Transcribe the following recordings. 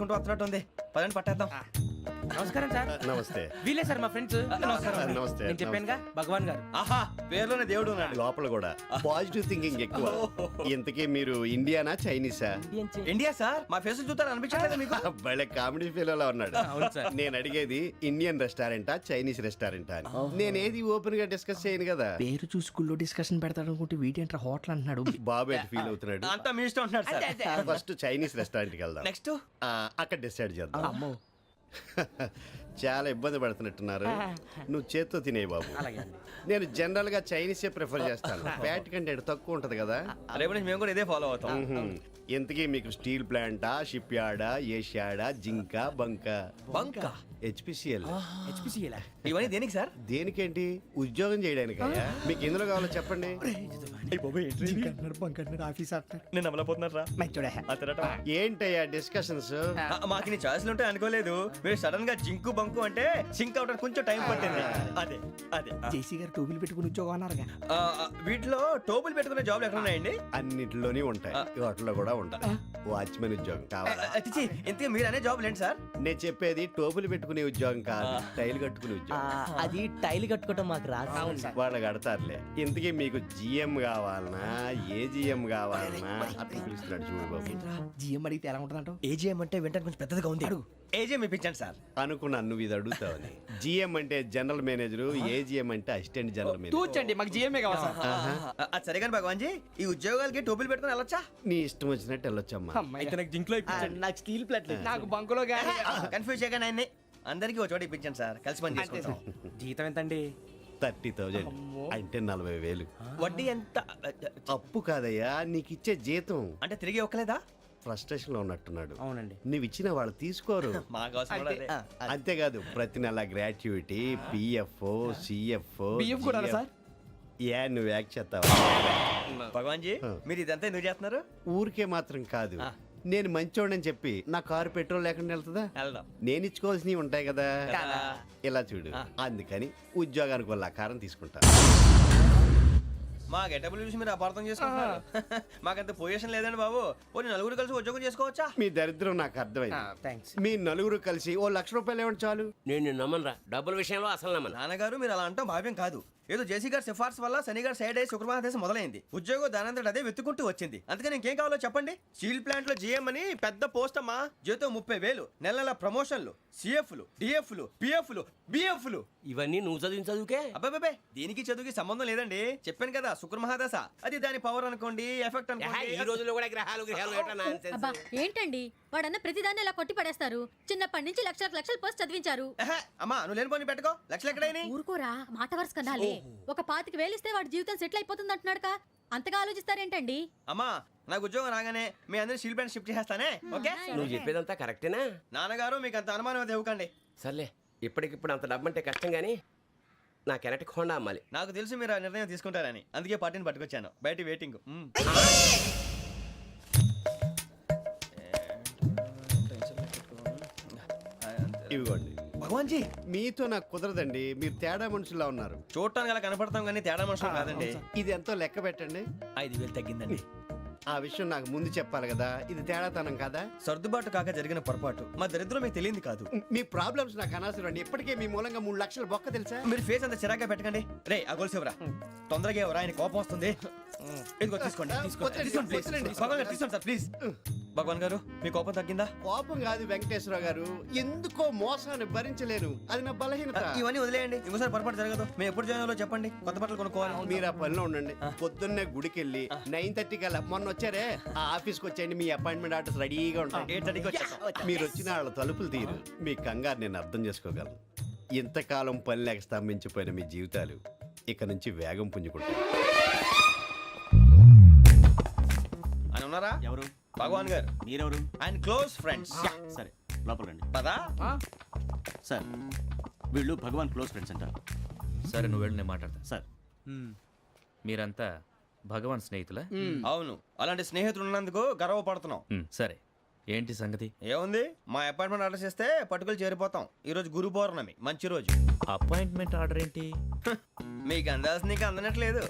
నడుచుకుంటూ వస్తున్నట్టు ఉంది. పదండి పట్టేద్దాం. నమస్కారం సార్. నమస్తే. వీలే సార్ మా ఫ్రెండ్స్. నమస్తే. నేను చెప్పానుగా భగవాన్ గారు. ఆహా, పేరులోనే దేవుడు ఉన్నాడు. లోపల కూడా పాజిటివ్ థింకింగ్ ఎక్కువ. ఇంతకీ మీరు ఇండియానా చైనీసా? India sir. మా ఫేస్ చూస్తారు అనిపించలేదు మీకు? భలే కామెడీ ఫీల్ అలా ఉన్నాడు. అవును సార్. నేను అడిగేది ఇండియన్ రెస్టారెంటా చైనీస్ రెస్టారెంటా అని. నేను ఏది ఓపెన్ గా డిస్కస్ చేయను కదా. పేరు చూసి స్కూల్లో డిస్కషన్ పెడతాడు అనుకుంటే వీటేంట్రా హోటల్ అంటున్నాడు. బాబు ఎట్ ఫీల్ అవుతున్నాడు. అంతా మీ ఇష్టం ఉంటున్నారు సార్. ఫస్ట్ చైనీస్ రెస్టారెంట్ కి వెళ్దాం. నెక్స్ట్ అక్కడ డిసైడ్ చేద్దాం. చాలా ఇబ్బంది పడుతున్నట్టున్నారు. నువ్వు చేత్తో తినే బాబు. నేను జనరల్ గా చైనీసే ప్రిఫర్ చేస్తాను. ఫ్యాట్ కంటెంట్ తక్కువ ఉంటది కదా. రేపు నుంచి మేము కూడా ఇదే ఫాలో అవుతాం. ఇంతకీ మీకు స్టీల్ ప్లాంటా, షిప్ యార్డా, ఏషియాడా, జింక, బంకా? బంకా, హెచ్పిసిఎల్. ఇవన్నీ దేనికి సార్? దేనికేంటి? ఉద్యోగం చేయడానికి. మీకు ఎందులో కావాలో చెప్పండి. నేను అమలపోతున్నారా? ఏంటయ్యా డిస్కషన్స్? మాకు నీ ఛాయిస్లు ఉంటాయి అనుకోలేదు. మీరు సడన్ గా జింకు బంకు అంటే సింక్ అవడానికి కొంచెం టైం పట్టింది. అదే అదే జేసీ గారు టోపీలు పెట్టుకుని ఉద్యోగం అన్నారుగా. వీటిలో టోపులు పెట్టుకునే జాబ్లు ఎక్కడ ఉన్నాయండి? అన్నిటిలోనే ఉంటాయి, వాటిలో కూడా ఉంటాయి. వాచ్మెన్ ఉద్యోగం కావాలా? ఇంతకీ మీరు అనే జాబ్ ఏంటి సార్? నేను చెప్పేది టోపులు పెట్టుకునే ఉద్యోగం కాదు, టైల్ కట్టుకునే ఉద్యోగం. అది టైల్ కట్టుకోవటం మాకు రాదు. వాళ్ళు కడతారులే. ఇంతకీ మీకు జిఎం కావాలనా, ఏ జిఎం కావాలనా? అట్లా పిలుస్తున్నాడు చూడు బాబు. జిఎం అడిగితే ఎలా ఉంటుందంట? ఏజీఎం అంటే వెంటనే కొంచెం పెద్దదిగా ఉంది. అడుగు. ఏజీఎం ఇప్పించండి సార్. అనుకున్నాను నువ్వు ఇది అడుగుతావని. జిఎం అంటే జనరల్ మేనేజర్, ఏజిఎం అంటే అసిస్టెంట్ జనరల్ మేనేజర్. తూచండి, మాకు జిఎంఏ కావాలి సార్. అది సరే కానీ భగవాన్ జీ, ఈ ఉద్యోగాలకి టోపులు పెట్టుకుని వెళ్ళొచ్చా? నీ ఇష్టం వచ్చినట్టు వెళ్ళొచ్చమ్మా. అయితే నాకు జింక్ లో నాకు స్టీల్ ప్లేట్, నాకు బంకులో కన్ఫ్యూజ్ చేయగానే ఆయన్ని అందరికీ ఒక చోట ఇప్పించండి సార్. కలిసి పని చేసుకుంటాం. జీతం ఎంతండి? 30,000 అంటే 40,000. వడ్డీ ఎంత? అప్పు కాదయ్యా, నీకు ఇచ్చే జీతం. అంటే తిరిగి ఒక్కలేదా? ఫ్రస్ట్రేషన్ లో ఉన్నట్టున్నాడు. అవునండి. నువ్వు ఇచ్చిన వాళ్ళు తీసుకోరు. మాకు అవసరం కూడా అదే. అంతేకాదు ప్రతి నెల గ్రాట్యుటీ, పిఎఫ్, సిఎఫ్. బియ్యం కూడా సార్? ఏ నువ్వు యాక్ట్ చేస్తావా? భగవాన్ జీ, మీరు ఇదంతా ఎందుకు చేస్తున్నారు? ఊరికే మాత్రం కాదు, నేను మంచోడని చెప్పి నా కారు పెట్రోల్ లేకుండా వెళ్తుందా? వెళ్దాం. నేను ఇచ్చుకోవాల్సినవి ఉంటాయి కదా. ఇలా చూడు, అందుకని ఉద్యోగానికి వాళ్ళ ఆకారం తీసుకుంటా. మా గెటబుల్ చూసి మీరు అపార్థం చేసుకుంటున్నారు. మాకంత పొజిషన్ లేదండి బాబు. పోనీ నలుగురు కలిసి ఉద్యోగం చేసుకోవచ్చా? మీ దరిద్రం నాకు అర్థమైంది. థ్యాంక్స్. మీ నలుగురు కలిసి ఓ ₹1,00,000 ఇవ్వండి చాలు. నేను నమ్మనరా, డబ్బుల విషయంలో అసలు నమ్మను. నాన్నగారు మీరు అలా అంటాం భావ్యం కాదు. ఏదో జేసీ గారి సిఫార్సు వల్ల శని గారు సైడ్ అయ్యి శుక్రవారం దేశం మొదలైంది. ఉద్యోగం దానంతటి అదే వెతుకుంటూ వచ్చింది. అందుకని ఇంకేం కావాలో చెప్పండి. స్టీల్ ప్లాంట్ లో జీఎం అని పెద్ద పోస్ట్ అమ్మా. జీతం 30,000, నెల నెల ప్రమోషన్లు, సిఎఫ్లు, డిఎఫ్లు, పిఎఫ్లు, బిఎఫ్లు. ఇవన్నీ నువ్వు చదివిన చదువుకే. అబ్బాబే, దీనికి చదువుకి సంబంధం లేదండి. చెప్పాను కదా, శుక్ర మహాదశ. అది దాని పవర్ అనుకోండి, ఎఫెక్ట్ అనుకోండి. ఈ రోజుల్లో కూడా గ్రహాలు ఏటా nonsense. అబ్బా ఏంటండి వాడన్న ప్రతిదాన్ని ఇలా కొట్టి పడేస్తారు. చిన్నప్పటి నుంచి లక్షల పోస్ట్ చదివించారు. అమ్మా నువ్వు లేని పోనీ పెట్టుకో. లక్షలు ఎక్కడైనా ఊరుకోరా, మాట వరుస కదాలే. ఒక 25,000 ఇస్తే వాడి జీవితం సెటిల్ అయిపోతుంది అంటున్నాడుగా. అంతగా ఆలోచిస్తారేంటండి? అమ్మా నాకు ఉద్యోగం రాగానే మీ అందరూ స్టీల్ ప్లాంట్ షిఫ్ట్ చేస్తానే. ఓకే? నువ్వు చెప్పేదంతా కరెక్టేనా? నాన్నగారు మీకు అంత అనుమానం అయితే ఇవ్వకండి. సర్లే, ఇప్పటికిప్పుడు అంత డబ్బు అంటే కష్టం కానీ నా కెనటిక్ హోండా అమ్మాలి. నాకు తెలుసు మీరు ఆ నిర్ణయం తీసుకుంటారని, అందుకే పార్టీని పట్టుకొచ్చాను. బయట వెయిటింగ్. ఇవ్వండి. భగవాన్ జీ, మీతో నాకు కుదరదండి, మీరు తేడా మనుషుల్లా ఉన్నారు. చూడటానికి అలా కనపడతాం కానీ తేడా మనుషులు కాదండి. ఇది ఎంతో లెక్క పెట్టండి. 5,000 తగ్గిందండి. ఆ విషయం నాకు ముందు చెప్పాలి కదా. ఇది తేడాతనం కదా. సర్దుబాటు కాక జరిగిన పొరపాటు. మా దరిద్రం మీకు తెలియంది కాదు. మీ ప్రాబ్లమ్స్ నాకు అనవసరం అండి. ఇప్పటికే మీ మూలంగా 3 లక్షల బొక్క తెలుసా. మీరు ఫేస్ అంత చిరాగ్గా పెట్టకండి. రే ఆ గొలుసేవరా, తొందరగా ఎవరా, ఆయన కోపం వస్తుంది. ఇదిగో తీసుకోండి. తీసుకోండి ప్లీజ్. భగవాన్ గారు తీసుకోండి సార్ ప్లీజ్. భగవాన్ గారు మీ కోపం తగ్గిందా? కోపం కాదు వెంకటేశ్వర గారు, ఎందుకో మోసాన్ని భరించలేను. అది నా బలహీనత. ఇవన్నీ వదిలేయండి, ఇంకోసారి పొరపాటు జరగదు. మేము ఎప్పుడు జాయిన్ అవ్వాలో చెప్పండి, కొత్త బట్టలు కొనుక్కోవాలి. మీరు ఆ పనిలో ఉండండి. పొద్దున్నే గుడికి వెళ్ళి 9:30 కల్లా, మొన్న వచ్చారే ఆ ఆఫీస్కి వచ్చేయండి. మీ అపాయింట్మెంట్ ఆర్డర్స్ రెడీగా ఉంటాయి. 8:30కి వచ్చేస్తాం. మీరు వచ్చిన వాళ్ళ తలుపులు తీరు. మీ కంగారు నేను అర్థం చేసుకోగలను. ఇంతకాలం పని లేక స్తంభించిపోయిన మీ జీవితాలు ఇక నుంచి వేగం పుంజుకుంటాయి. ఆయన ఉన్నారా? ఎవరు? భగవాన్ గారు. మీరెవరు? ఆయన క్లోజ్ ఫ్రెండ్స్. సరే లోపల రండి. పదా సార్ వీళ్ళు భగవాన్ క్లోజ్ ఫ్రెండ్స్ అంటారు. సరే నువ్వు వెళ్ళి నేను మాట్లాడతా. సార్ మీరంతా భగవాన్ స్నేహితులా? అవును, అలాంటి స్నేహితులు ఉన్నందుకు గర్వపడుతున్నాం. సరే ఏంటి సంగతి? ఏముంది, మా అపాయింట్మెంట్ ఆర్డర్ చేస్తే పట్టుకులు చేరిపోతాం. ఈ రోజు గురు పౌర్ణమి, మంచి రోజు. అపాయింట్మెంట్ ఆర్డర్ ఏంటి? మీకు అందాల్సి నీకు అందనట్లేదు.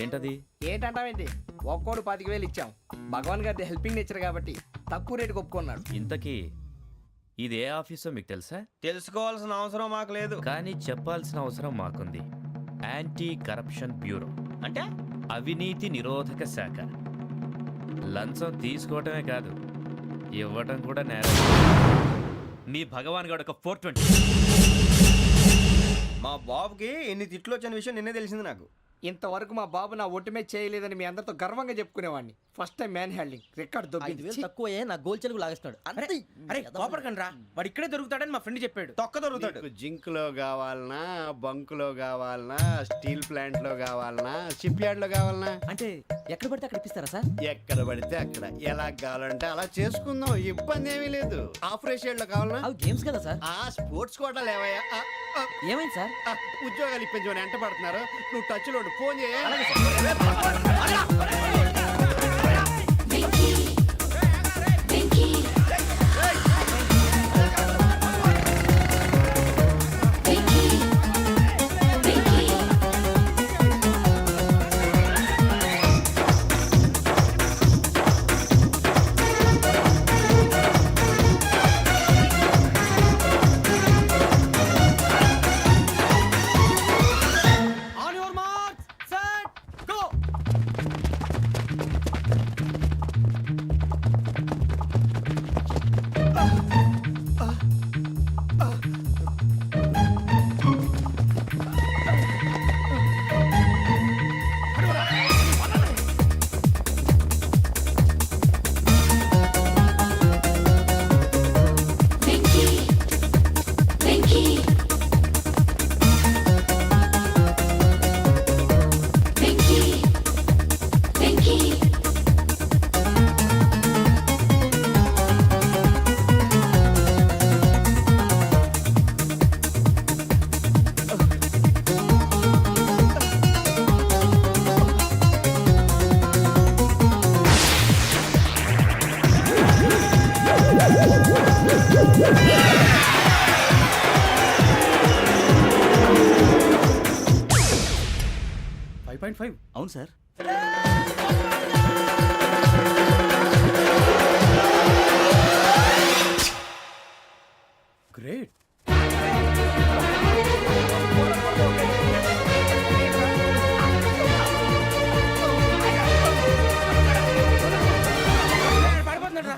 ఏంటది? ఏంటంటావేంటి? ఒక్కోడు 25,000 ఇచ్చాం. భగవాన్ గారి హెల్పింగ్ నేచర్ కాబట్టి తక్కువ రేటుకి ఒప్పుకున్నాడు. ఇంతకీ ఇది ఏ ఆఫీసో మీకు తెలుసా? తెలుసుకోవాల్సిన అవసరం మాకు లేదు. కానీ చెప్పాల్సిన అవసరం మాకుంది. యాంటీ కరప్షన్ బ్యూరో అంటే అవినీతి నిరోధక శాఖ. లంచం తీసుకోవటమే కాదు, ఇవ్వటం కూడా నేరం. మీ భగవాన్ గారు ఒక 420. మా బాబుకి ఎన్ని తిట్లు వచ్చిన విషయం నిన్నే తెలిసింది నాకు. ఇంతవరకు మా బాబు నా ఒట్టుమే చేయలేదని మీ అందరితో గర్వంగా చెప్పుకునేవాడిని. ఫస్ట్ టైం మ్యాన్ హ్యాండింగ్ రికార్డ్ దొబ్బింది. తక్కువే నా గోల్ చెలుగు లాగేస్తున్నాడు. అరే కోపడకండి రా, వాడు ఇక్కడే దొరుకుతాడని మా ఫ్రెండ్ చెప్పాడు. తొక్క దొరుకుతాడు. మీకు జింక్ లో కావాలనా, బంక్ లో కావాలనా, స్టీల్ ప్లాంట్ లో కావాలనా, షిప్ యార్డ్ లో కావాలనా? అంటే ఎక్కడ పడితే అక్కడ ఇప్పిస్తారా సార్? ఎక్కడ పడితే అక్కడ ఎలా కావాలంటే అలా చేసుకుందాం, ఇబ్బంది ఏమీ లేదు. ఆపరేషన్ లో కావాలనా? అవి గేమ్స్ కదా సార్. ఆ స్పోర్ట్స్ కోటా లేవయ్యా. ఏమైంది సార్? ఉద్యోగాలు ఇప్పించమని ఎంట పడుతున్నారు. నువ్వు టచ్ లో ఫోన్ చేయ. On your marks, set, go. అవును సార్. గ్రేట్.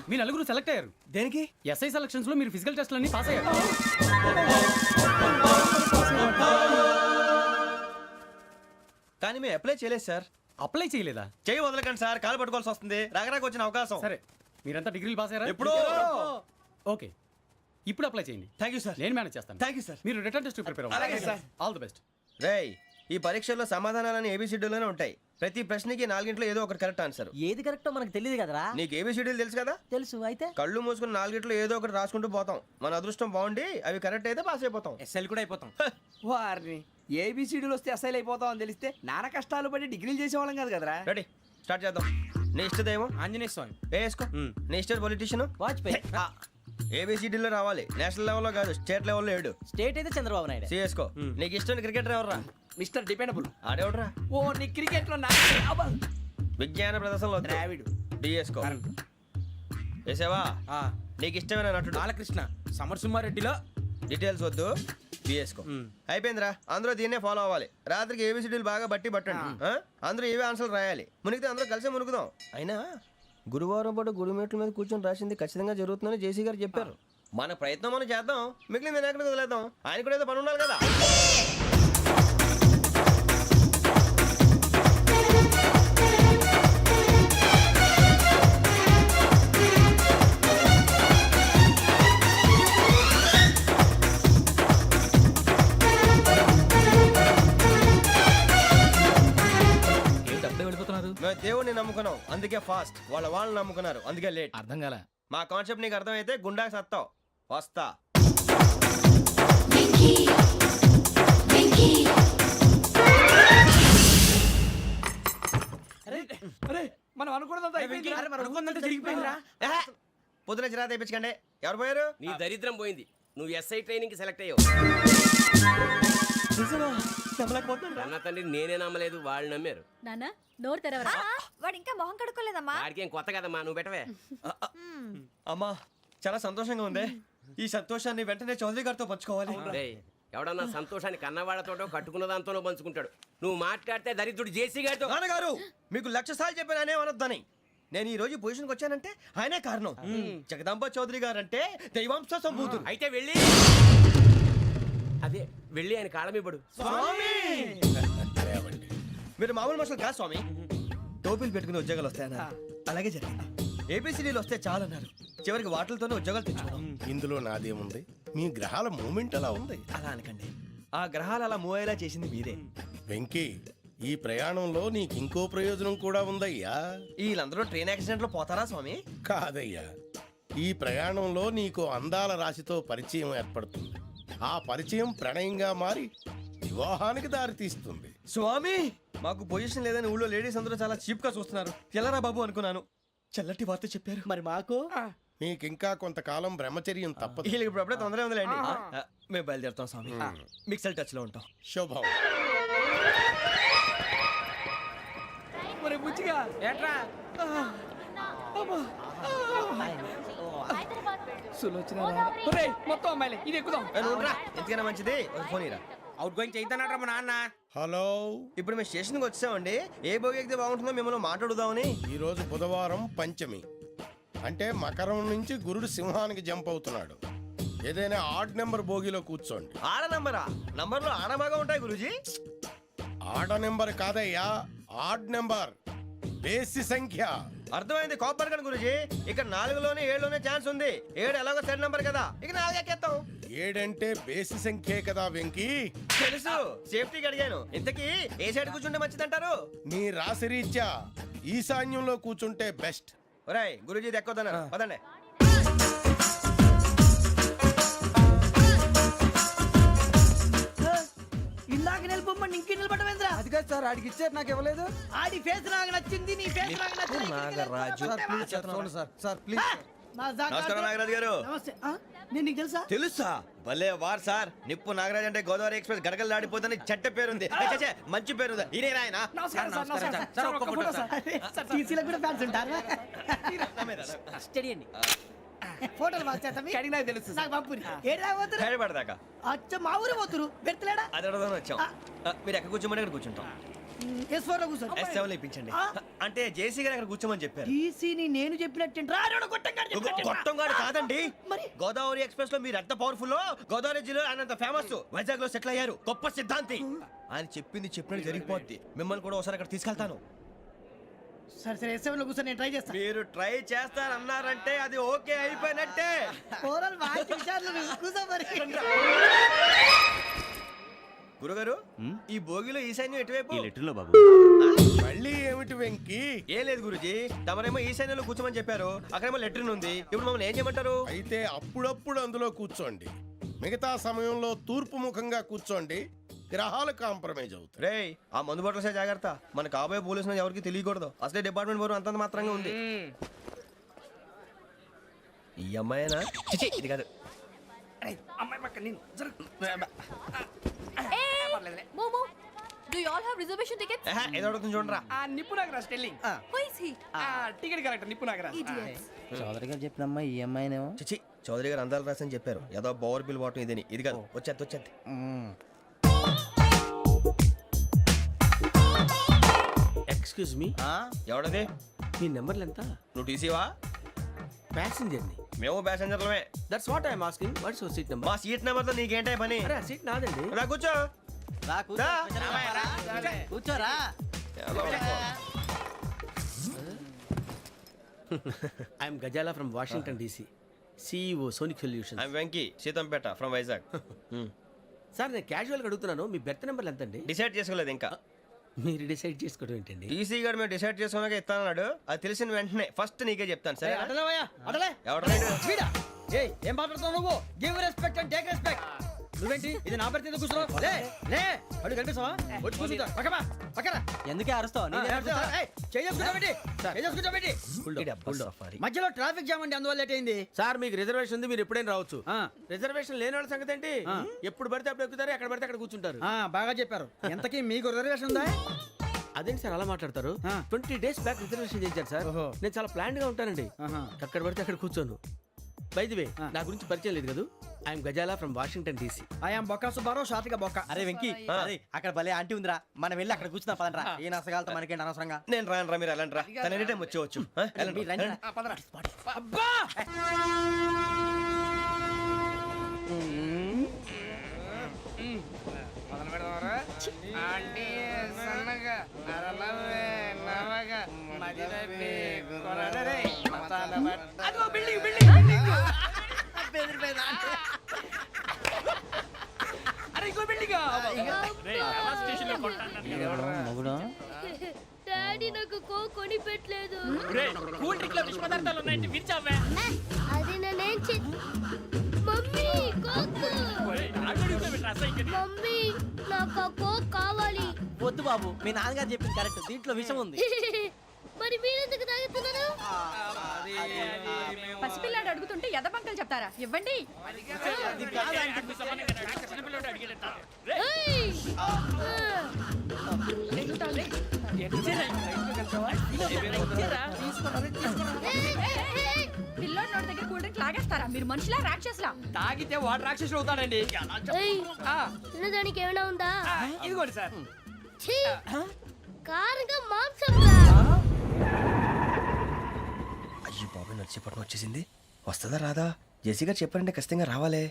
మీ నలుగురు సెలెక్ట్ అయ్యారు. దేనికి? ఎస్ఐ సెలక్షన్స్ లో మీరు ఫిజికల్ టెస్ట్ అన్ని పాస్ అయ్యారు. కానీ మేము అప్లై చేయలేదు సార్. అప్లై చేయలేదా? చేయి వదలకండి సార్, కాలు పట్టుకోవాల్సి వస్తుంది. రాగరాకు వచ్చిన అవకాశం. సరే, మీరంతా డిగ్రీలు పాస్ అయ్యారా? ఎప్పుడో. ఓకే, ఇప్పుడు అప్లై చేయండి. Thank you sir. నేను మేనేజ్ చేస్తాను. Thank you sir. మీరు రిటర్న్ టెస్ట్ ప్రిపేర్ అలాగే అవ్వండి. సార్. All the best. రేయ్, ఈ పరీక్షల్లో సమాధానాలని ఏబిసిడ్యూల్లోనే ఉంటాయి. ప్రతి ప్రశ్నకి 4 ఏదో ఒకటి కరెక్ట్ ఆన్సర్. ఏది కరెక్టో మనకు తెలియదు కదరా. నీకు ఏబిసిడ్యూల్ తెలుసు కదా? తెలుసు. అయితే కళ్ళు మూసుకుని 4 ఏదో ఒకటి రాసుకుంటూ పోతాం. మన అదృష్టం బాగుండి అవి కరెక్ట్ అయితే పాస్ అయిపోతాం. ఎస్ఎల్ కూడా అయిపోతాం. వారిని ఏబిసిడీలు వస్తే అసైల్ అయిపోతాం అని తెలిస్తే నాన్న కష్టాలు పడి డిగ్రీలు చేసేవాళ్ళం కాదు కదరా. రెడీ, స్టార్ట్ చేద్దాం. నీ ఇష్టదేమో ఆంజనేయ స్వామి. వేసుకో. నీ ఇష్ట పొలిటీషియన్ వాజ్పేయి. ఏబిసిడీలో రావాలి. నేషనల్ లెవెల్లో కాదు, స్టేట్ లెవెల్లో 7. స్టేట్ అయితే చంద్రబాబు నాయుడు. సిఎస్కో. నీకు ఇష్టం క్రికెటర్ ఎవర్రా? Mister dependable. ఆడేవడరా? ఓ నీ క్రికెట్ లో విజ్ఞాన ప్రదర్శనలో ద్రావిడు. డిఎస్కో. వేసావా? నీకు ఇష్టమైన నటుడు? బాలకృష్ణ. సమర్ సుమారెడ్డిలో డీటెయిల్స్ వద్దు, బిఎస్కో. అయిపోయిందిరా. అందరూ దీన్నే ఫాలో అవ్వాలి. రాత్రికి ఏబిసిడీలు బాగా బట్టి పట్టండి. అందరూ ఏవే ఆన్సర్లు రాయాలి. మునిగితే అందరూ కలిసి మునుగుదాం. అయినా గురువారం పాటు గురుమేట్ల మీద కూర్చొని రాసింది ఖచ్చితంగా జరుగుతుందని జేసీ గారు చెప్పారు. మన ప్రయత్నం మనం చేద్దాం, మిగిలింది నేను ఎక్కడికి వదిలేద్దాం. ఆయన కూడా ఏదో పని ఉండాలి కదా. మేము దేవుడిని నమ్ముకున్నాం, అందుకే ఫాస్ట్. వాళ్ళని నమ్ముకున్నారు, అందుకే లేట్. అర్థం కాల. మా కాన్సెప్ట్ నీకు అర్థమైతే గుండా సత్తావు. వస్తా. మనం అనుకున్నదంతా జరిగిపోయిందిరా. పొద్దున చిరా తెప్పించకండి. ఎవరు పోయారు? నీ దరిద్రం పోయింది. నువ్వు ఎస్ఐ ట్రైనింగ్ సెలెక్ట్ అయ్యావు. అన్న తండ్రి నేనే నమ్మలేదు, వాళ్ళు నమ్మారు. నాన్న నోరు తెరవరా. వాడు ఇంకా మొహం కడుక్కోలేదమ్మా. వాడికి ఏం కొత్త కదమ్మా, నువ్వు పెట్టవే. అమ్మా చాలా సంతోషంగా ఉంది. ఈ సంతోషాన్ని వెంటనే చౌదరి గారితో పంచుకోవాలి. రేయ్, ఎవడన్నా సంతోషాన్ని కన్నవాళ్లతోటో కట్టుకున్న దాంతోనో పంచుకుంటాడు. నువ్వు మాట్లాడితే దరిద్రుడు జేసీ గారితో. నాన్నగారు మీకు 1,00,000 సార్లు చెప్పాననే అనొద్దని. నేను ఈ రోజు పొజిషన్కి వచ్చానంటే ఆయనే కారణం. జగదాంబ చౌదరి గారు అంటే దైవాంశ సంభూతుడు. అయితే వెళ్ళి అదే వెళ్ళి ఆయన కాళ్ళమివ్వడు. మీరు మామూలు మనుషులు కాదు స్వామి. టోపీలు పెట్టుకుని ఉద్యోగాలు వస్తాయన్నారు, అలాగే జరిగింది. ఏపీసీడీలు వస్తే చాలన్నారు, చివరికి వాటిలతోనే ఉద్యోగాలు తెచ్చుకున్నాం. ఇందులో నాదేముంది? మీ గ్రహాల మూమెంట్ అలా ఉంది. అలా అనకండి, ఆ గ్రహాలు అలా మూవ్ అయ్యేలా చేసింది మీరే. వెంకీ, ఈ ప్రయాణంలో నీకు ఇంకో ప్రయోజనం కూడా ఉందయ్యా. వీళ్ళందరూ ట్రైన్ యాక్సిడెంట్ లో పోతారా స్వామి? కాదయ్యా, ఈ ప్రయాణంలో నీకు అందాల రాశితో పరిచయం ఏర్పడుతుంది. ఆ పరిచయం ప్రణయంగా మారి వివాహానికి దారితీస్తుంది. స్వామి, మాకు పొజిషన్ లేదని ఊళ్ళో లేడీస్ అందరూ చాలా చీప్ గా చూస్తున్నారు. ఎలారా బాబు అనుకున్నాను. చల్లటి వార్త చెప్పారు. మరి మాకు నీకింకా కొంతకాలం బ్రహ్మచర్యం తప్పదు. వీళ్ళకి ఇప్పుడు అప్పుడే తొందరగా ఉందిలేండి. మేము బయలుదేరుతాం స్వామి. మిక్సెల్ టచ్ లో ఉంటాం. శుభం. మరి బుచ్చిగా ఏట్రా సులోచన మొత్తం అమ్మాయిలే, ఇది ఎక్కుదాం. ఎందుకైనా మంచిది ఒక ఫోన్ ఇరా. అవుట్ గోయింగ్ చేద్దానట్రా మా నాన్న. హలో, ఇప్పుడు మేము స్టేషన్కి వచ్చామండి. ఏ బోగి ఎక్కితే బాగుంటుందో మిమ్మల్ని మాట్లాడుదామని. ఈరోజు బుధవారం పంచమి, అంటే మకరం నుంచి గురుడు సింహానికి జంప్ అవుతున్నాడు. ఏదైనా ఆడ్ నెంబర్ బోగిలో కూర్చోండి. ఆడ నంబరా? నంబర్లో ఆడ బాగా ఉంటాయి గురూజీ. ఆడ నెంబర్ కాదయ్యా, ఆడ్ నెంబర్, బేసి సంఖ్య. అర్థమైంది, కాపర్ కన్ గురూజీ. ఇక్కడ 4లోనే 7లోనే ఛాన్స్ ఉంది. 7 ఎలాగో సెడ్ నంబర్ కదా, ఇక 4 ఎక్కేస్తాం. 7 అంటే బేసి సంఖ్యే కదా వెంకీ. తెలుసు, సేఫ్టీకి అడిగాను. ఇంతకీ ఏ సైడ్ కూర్చుంటే మంచిదంటారు? నీ రాశి రీత్యా ఈశాన్యంలో కూర్చుంటే బెస్ట్. ఒరేయ్ గురూజీ దెక్కొద్దన్నారు, పదండి. ఇందాక నిలబొమ్మని ఇంకే నిలబడమేంద్రా? అది కాదు సార్, ఆడికి ఇచ్చారు, నాకు ఇవ్వలేదు. ఆడి ఫేస్ నాకు నచ్చింది, నీ ఫేస్ నాకు నచ్చింది. నాగరాజు. Sir please. నమస్కారం నాగరాజు గారు. నమస్తే. నేను నీకు తెలుసా? తెలుసా? భలే వార్ సార్. నిప్పు నాగరాజ్ అంటే గోదావరి ఎక్స్ప్రెస్ గడగలు దాడిపోతుంది చెట్ట పేరుంది. ఛే, మంచి పేరుంది. ఇదే ఆయన. నమస్కారం సార్, నమస్కారం సార్, ఒక్క ఫోటో సార్. టీసీలో కూడా ఫ్యాన్స్ ఉంటారా? స్టడీ అండి. ఫోటోలు బాగా చేస్తాం. అడిగినా తెలుసు నాకు పంపుని. ఏడా పోతురు? హైదరాబాద్ అచ్చ మా ఊరు పోతురు. పెడతలేడా? అది అడగదామని వచ్చాం. మీరు ఎక్కడ కూర్చోమని అక్కడ కూర్చుంటాం. S4 లో కూర్చోండి. S7 లో ఇప్పించండి. అంటే జేసీ గారు అక్కడ కూర్చోమని చెప్పారు. టీసీని నేను చెప్పినట్టు గొట్టంగాడు కాదండి. మరి? గోదావరి ఎక్స్ప్రెస్ లో మీరు ఎంత పవర్ఫుల్, గోదావరి జిల్లా ఆయన ఫేమస్. వైజాగ్ లో సెటిల్ అయ్యారు, గొప్ప సిద్ధాంతి. ఆయన చెప్పింది చెప్పినట్టు జరిగిపోద్ది. మిమ్మల్ని కూడా ఒకసారి అక్కడ తీసుకెళ్తాను. సరే సరే, S7 లో కూర్చొని నేను ట్రై చేస్తాను. మీరు ట్రై చేస్తారన్నారంటే అది ఓకే అయిపోయినట్టే. ఓవరాల్ బాగా చూశారు. కూర్చో మరి. గురుగారు, ఈ భోగిలో ఈశాన్యం ఎటువైపు? ఈ లెటర్లో బాబు. మళ్ళీ ఏమిటి వెంకీ? ఏం లేదు గురుజీ, తమరేమో ఈశాన్యంలో కూర్చోమని చెప్పారు. అక్కడేమో లెటర్ ఉంది. ఇప్పుడు మమ్మల్ని ఏం చేయమంటారు? అయితే అప్పుడప్పుడు అందులో కూర్చోండి. మిగతా సమయంలో తూర్పు ముఖంగా కూర్చోండి. గ్రహాలు కాంప్రమైజ్ అవుతాయి. రేయ్, ఆ మందు బట్టలసే జాగ్రత్త. మన కాబోయే పోలీసులు ఎవరికి తెలియకూడదు. అసలే డిపార్ట్మెంట్ బోరు అంతంత మాత్రంగా ఉంది. ఈ అమ్మాయినా? చిచి, ఇది కాదు. అమ్మాయి పక్క నేను Momo, do you all have reservation tickets? ఏదో అడుగుతుంది చూడరా. నిప్పు Nagaraj telling. Who is he? Ticket correct, నిప్పు నాగరాజ్. Idiots. చౌదరి గారు చెప్పినమ్మా ఈ అమ్మాయినేమో. చిచి, చౌదరి గారు అందాలు రాసని చెప్పారు. ఏదో బోర్ బిల్ వాటం ఇదని. ఇది కాదు, వచ్చేది. Excuse me, ఎవడది? మీ నెంబర్లు ఎంత? నువ్వు టీసీవా? ప్యాసింజర్ ని. మేము ప్యాసెంజర్లమే. That's what I'm asking. What's your seat number? మా సీట్ నెంబర్ తో నీకేంటే పని? అరే ఆ సీట్ నాదండి. రా కూర్చో. రా. కూర్చోరా. I'm Ghazala from Washington DC, CEO Sonic Solution. I'm Venky, Seethampeta from Vizag. Sir నేను క్యాజువల్గా అడుగుతున్నాను, మీ బెర్త్ నెంబర్లు ఎంత అండి? డిసైడ్ చేసుకోలేదు ఇంకా. మీరు డిసైడ్ చేసుకోవడం ఏంటండి? టీసీ గారు మేము డిసైడ్ చేసుకున్నాక ఇస్తానన్నాడు. అది తెలిసిన వెంటనే ఫస్ట్ నీకే చెప్తాను. సరే అడలేవయ్యా, అడలే. ఎవడ ఏం మాట్లాడుతున్నావు నువ్వు? Give respect and take respect. నువ్వేంటి ఇది నా పరిస్థితి కూర్చున్నావు? లే లే, అడుగు కనిపిస్తావా? వచ్చి కూర్చుంటా. పక్కన ఎందుకే అరుస్తావు? మధ్యలో ట్రాఫిక్ జామ్ అండి, అందువల్ల లేట్ అయింది. సార్ మీకు రిజర్వేషన్ ఉంది, మీరు ఎప్పుడైనా రావచ్చు. రిజర్వేషన్ లేని వాళ్ళ సంగతి ఏంటి? ఎప్పుడు పడితే అప్పుడు ఎక్కుతారు, ఎక్కడ పడితే అక్కడ కూర్చుంటారు. బాగా చెప్పారు. ఎంతకీ మీకు రిజర్వేషన్ ఉందా? అదేంటి సార్ అలా మాట్లాడతారు? 20 days బ్యాక్ రిజర్వేషన్ చేశారు సార్. నేను చాలా ప్లాన్డ్ గా ఉంటానండి. అక్కడ పడితే అక్కడ కూర్చోను. బై ది వే నా గురించి పరిచయం లేదు కదా I'm Ghazala from Washington DC. I'm Bokka Subbarao షాతిక బొక్క. అరే వెంకీ అరే అక్కడ భలే ఆంటీ ఉందిరా మనం వెళ్ళి అక్కడ కూర్చున్నా పదంరా ఏ నసగాలతో మనకేంటి అనవసరంగా. నేను రాను రా, మీరు వెళ్ళండి రా. తన ఎనీ టైం వచ్చేవచ్చు. వెళ్ళండి, మీరు రండి. వెళ్ళండి. అబ్బా అదిగో బిల్డింగ్ బిల్డింగ్ అరే ఇంకో బిల్డింగ్ డాడీ నాకు కోక్ కొని పెట్టలేదు. కూల్ డ్రింక్ లో విష పదార్థాలు ఉన్నాయంటే విరిచావే. అది నేనేం మమ్మీ కోక్. మమ్మీ నాకు ఆ కోక్ కావాలి. వద్దు బాబు మీ నాన్నగారు చెప్పింది కరెక్ట్, దీంట్లో విషయం ఉంది. మరి మీరెందుకు తాగుతున్నారు? పసిపిల్లాడు అడుగుతుంటే ఎదబంకలు చెప్తారా? ఇవ్వండి. ఏయ్! పిల్లోడి నోటి దగ్గర కూల్ డ్రింక్ లాగేస్తారా? మీరు మనుషులా రాక్షసులా? తాగితే వాడు రాక్షసుడు అవుతాడండి. ఏయ్! తినడానికి ఏమైనా ఉందా? ఇదిగోండి సార్. ఛీ! కారంగా మాంసం రా. అయ్యి బాబాయ్ నడిచేపట్నం వచ్చేసింది. వస్తుందా రాదా? జేసీ గారు చెప్పారంటే ఖచ్చితంగా రావాలే.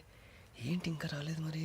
ఏంటి ఇంకా రాలేదు మరి?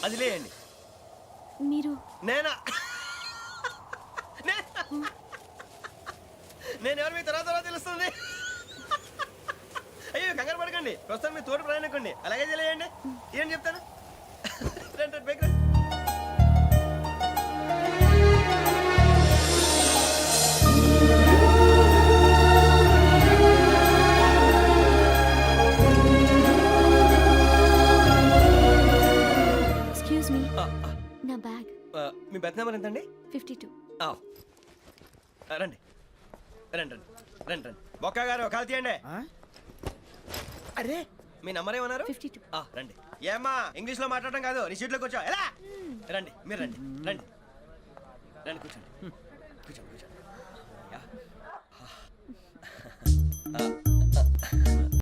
అది లేయండి. మీరు నేనా? నేను ఎవరు మీ తర్వాత తెలుస్తుంది. అయ్యో కంగారు పడకండి, ప్రస్తుతం మీ తోటి ప్రయాణకండి. అలాగే తెలియండి. ఏం చెప్తాను. రండి, రండి, పైకి రండి. ఎక్స్క్యూజ్ మీ, నా బ్యాగ్. మీ బెత్ నెంబర్ ఎంతండి? 52. రండి రండి రండి రండి రండి. బొక్క గారు కాల్ తీయండి. అరే మీ నంబర్ ఏమన్నారు? 52. రండి. ఏమ్మా ఇంగ్లీష్ లో మాట్లాడడం కాదు, నీ సీట్లోకి వచ్చా ఎలా? రండి, మీరు రండి రండి రండి, కూర్చోండి కూర్చోండి కూర్చోండి.